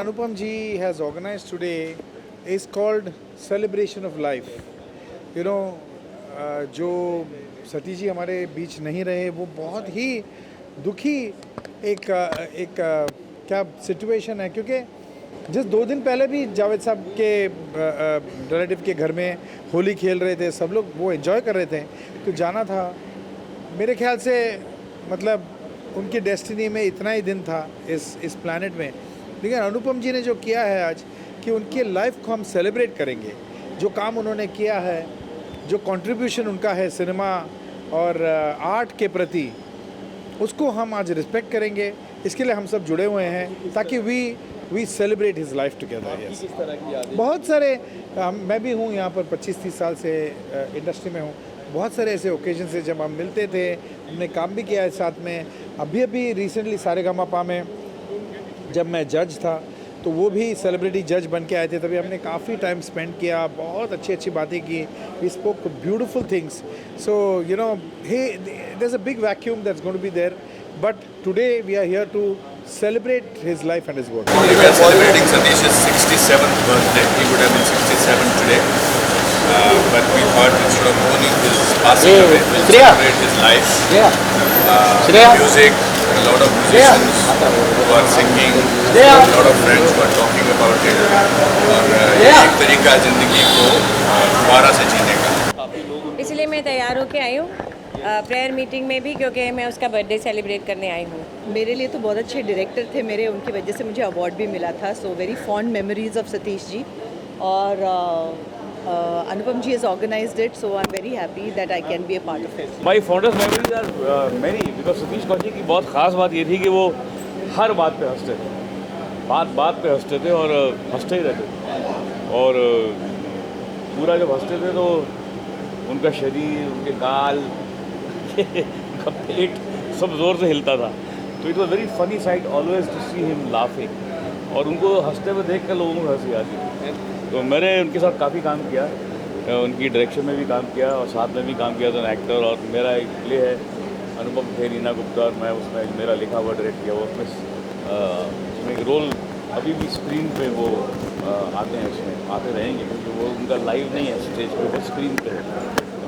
Anupam ji has organized today is called Celebration of Life. You know, जो सतीश जी हमारे बीच नहीं रहे वो बहुत ही दुखी एक क्या सिचुएशन है, क्योंकि जिस 2 दिन पहले भी जावेद साहब के रिलेटिव के घर में होली खेल रहे थे, सब लोग वो एंजॉय कर रहे थे, तो जाना था। मेरे ख्याल से मतलब उनकी डेस्टिनी में इतना ही दिन था इस प्लैनेट में। लेकिन अनुपम जी ने जो किया है आज कि उनकी लाइफ को हम सेलिब्रेट करेंगे, जो काम उन्होंने किया है, जो कंट्रीब्यूशन उनका है सिनेमा और आर्ट के प्रति, उसको हम आज रिस्पेक्ट करेंगे। इसके लिए हम सब जुड़े हुए हैं ताकि we celebrate his life together. किस तरह की यादें? बहुत सारे मैं भी हूँ यहाँ पर 25-30 साल से इंडस्ट्री में हूँ। बहुत सारे ऐसे ओकेजन से जब हम मिलते थे, हमने काम भी किया है साथ में। अभी रिसेंटली सारेगामापा में जब मैं जज था तो वो भी सेलिब्रिटी जज बन के आए थे, तभी हमने काफ़ी टाइम स्पेंड किया, बहुत अच्छी बातें की। We spoke beautiful things. So you know there is a big vacuum that's going to be there, but today we are here to celebrate his life and his work. We are celebrating Satish's 67th birthday. He would have been 67 today. But we thought instead of mourning his passing away, we'll celebrate his life. Music, a lot of musicians who are singing, a lot of friends who are talking about it. और ये एक तरीका ज़िंदगी को दोबारा से जीने का। इसलिए मैं तैयार होके आई हूँ प्रेयर मीटिंग में भी, क्योंकि मैं उसका बर्थडे सेलिब्रेट करने आई हूँ। मेरे लिए तो बहुत अच्छे डायरेक्टर थे मेरे, उनकी वजह से मुझे अवार्ड भी मिला था। So very fond memories of Satish ji. और अनुपम जी has organized it, so I'm very happy that I can be a part of it. My fondest memories are many because Satish Kaushik की बहुत ख़ास बात ये थी कि वो हर बात पे हंसते थे, बात पे हंसते थे और हंसते ही रहते थे। और पूरा जब हंसते थे तो उनका शरीर, उनके गाल, उनका पेट सब ज़ोर से हिलता था। तो it was very funny sight always to see him laughing, और उनको हंसते हुए देख कर लोगों को हंसी आती। तो मैंने उनके साथ काफ़ी काम किया, उनकी डायरेक्शन में भी काम किया और साथ में भी काम किया एज एन एक्टर। और मेरा एक प्ले है अनुपम थे, रीना गुप्ता और मैं, उसमें मेरा लिखा हुआ डायरेक्ट किया। वो उसमें एक रोल अभी भी स्क्रीन पे वो आते हैं, उसमें आते रहेंगे क्योंकि वो उनका लाइव नहीं है स्टेज पे, वो स्क्रीन पे है,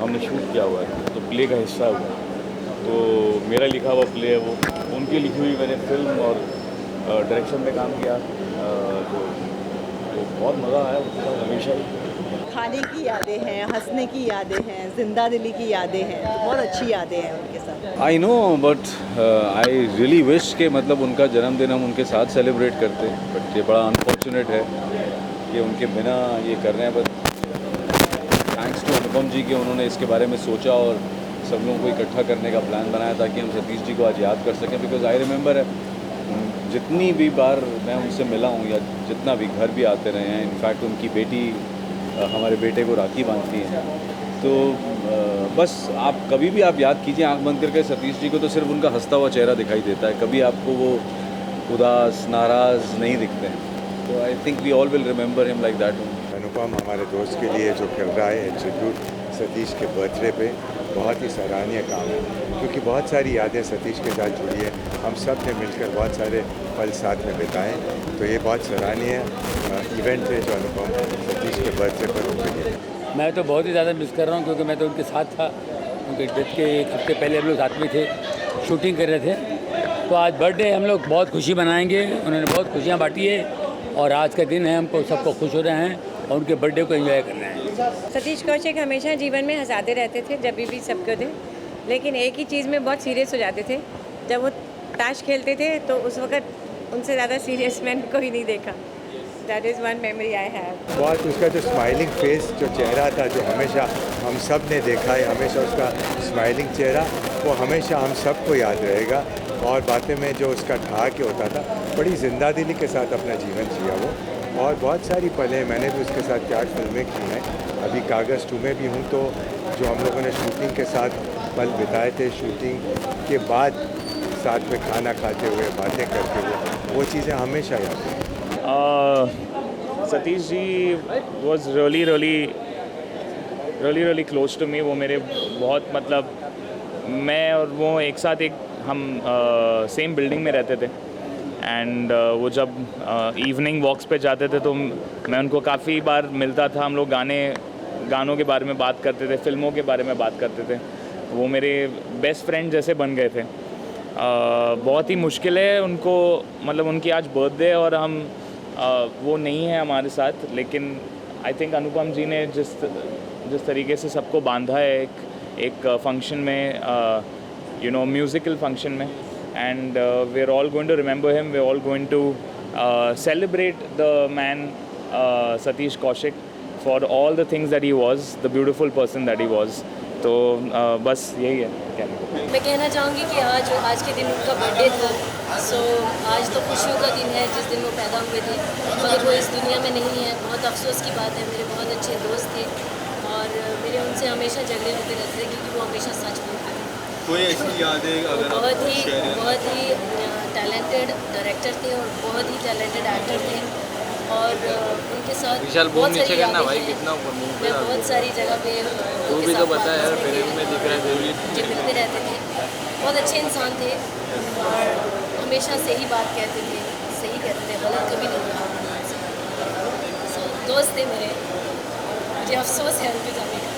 हमने शूट किया हुआ है, तो प्ले का हिस्सा हुआ। तो मेरा लिखा हुआ प्ले है वो, उनकी लिखी हुई मैंने फिल्म और डायरेक्शन में काम किया। तो बहुत मज़ा आया उसके साथ हमेशा ही। खाने की यादें हैं, हंसने की यादें हैं, जिंदा दिली की यादें हैं, बहुत अच्छी यादें हैं उनके साथ। I know, but I really wish के मतलब उनका जन्मदिन हम उनके साथ सेलिब्रेट करते, बट ये बड़ा अनफॉर्चुनेट है कि उनके बिना ये कर रहे हैं। बट थैंक्स टू अनुपम जी कि उन्होंने इसके बारे में सोचा और सब लोगों को इकट्ठा करने का प्लान बनाया ताकि हम सतीश जी को आज याद कर सकें। बिकॉज आई रिमेंबर जितनी भी बार मैं उनसे मिला हूँ या जितना भी घर भी आते रहे हैं, इनफैक्ट उनकी बेटी हमारे बेटे को राखी बांधती हैं। तो बस आप कभी भी आप याद कीजिए आंख बंद करके सतीश जी को, तो सिर्फ उनका हंसता हुआ चेहरा दिखाई देता है, कभी आपको वो उदास नाराज़ नहीं दिखते हैं। तो I think we all will remember him like that. Anupam हमारे दोस्त के लिए जो कर रहा है ट्रिब्यूट सतीश के बर्थडे पे, बहुत ही सराहनीय काम है, क्योंकि बहुत सारी यादें सतीश के साथ जुड़ी है। हम सब ने मिलकर बहुत सारे पल साथ में बिताए, तो ये बहुत सराहनीय इवेंट है जो अनुपम सतीश के बर्थडे पर उनके। मैं तो बहुत ही ज़्यादा मिस कर रहा हूँ क्योंकि मैं तो उनके साथ था, उनके डेथ के 1 हफ्ते पहले हम लोग साथ में थे, शूटिंग कर रहे थे। तो आज बर्थडे हम लोग बहुत खुशी मनाएंगे, उन्होंने बहुत खुशियाँ बांटी है और आज का दिन है, हमको सबको खुश हो रहे हैं और उनके बर्थडे को एंजॉय कर रहे हैं। सतीश कौशिक हमेशा जीवन में हंसाते रहते थे, जब भी सबको थे, लेकिन एक ही चीज़ में बहुत सीरियस हो जाते थे। जब वो ताश खेलते थे तो उस वक्त उनसे ज़्यादा सीरियस मैंने कोई नहीं देखा। That is one memory I have. बहुत उसका जो स्माइलिंग फेस, जो चेहरा था, जो हमेशा हम सब ने देखा है, हमेशा उसका स्माइलिंग चेहरा वो हमेशा हम सबको याद रहेगा। और बातें में जो उसका ठहाके होता था, बड़ी जिंदा दिली के साथ अपना जीवन जिया वो। और बहुत सारी पलें मैंने भी उसके साथ 4 फिल्में की हैं, अभी कागज़ 2 में भी हूँ। तो जो हम लोगों ने शूटिंग के साथ पल बिताए थे, शूटिंग के बाद साथ में खाना खाते हुए, बातें करते हुए, वो चीज़ें हमेशा याद हैं। Satish ji was really close to me. वो मेरे बहुत मतलब मैं और वो एक साथ हम सेम बिल्डिंग में रहते थे एंड वो जब इवनिंग वॉक्स पे जाते थे तो मैं उनको काफ़ी बार मिलता था, हम लोग गानों के बारे में बात करते थे, फिल्मों के बारे में बात करते थे। वो मेरे बेस्ट फ्रेंड जैसे बन गए थे। बहुत ही मुश्किल है उनको, मतलब उनकी आज बर्थडे और हम वो नहीं है हमारे साथ, लेकिन आई थिंक अनुपम जी ने जिस तरीके से सबको बांधा है एक फंक्शन में, यू नो म्यूज़िकल फंक्शन में, and we are all going to remember him, we are all going to celebrate the man Satish Kaushik for all the things that he was, the beautiful person that he was. तो बस यही है कहने को। मैं कहना चाहूँगी कि आज के दिन उनका बर्थडे था, सो आज तो खुशियों का दिन है जिस दिन वो पैदा हुए थे, मगर वो इस दुनिया में नहीं है। बहुत अफसोस की बात है। मेरे बहुत अच्छे दोस्त थे और मेरे उनसे हमेशा झगड़े होते रहते थे क्योंकि वो हमेशा सच बोलते थे। कोई ऐसी यादें अगर बहुत ही टैलेंटेड डायरेक्टर थे और बहुत ही टैलेंटेड एक्टर थे और उनके साथ बहुत सारी यादें हैं। मैं बहुत सारी जगह पे उनके साथ बात मुझे मिलते रहते थे। बहुत अच्छे इंसान थे और हमेशा सही बात कहते थे, सही कहते थे, गलत कभी नहीं कहा। दोस्त थे मेरे, मुझे अफसोस है उनके जाने का।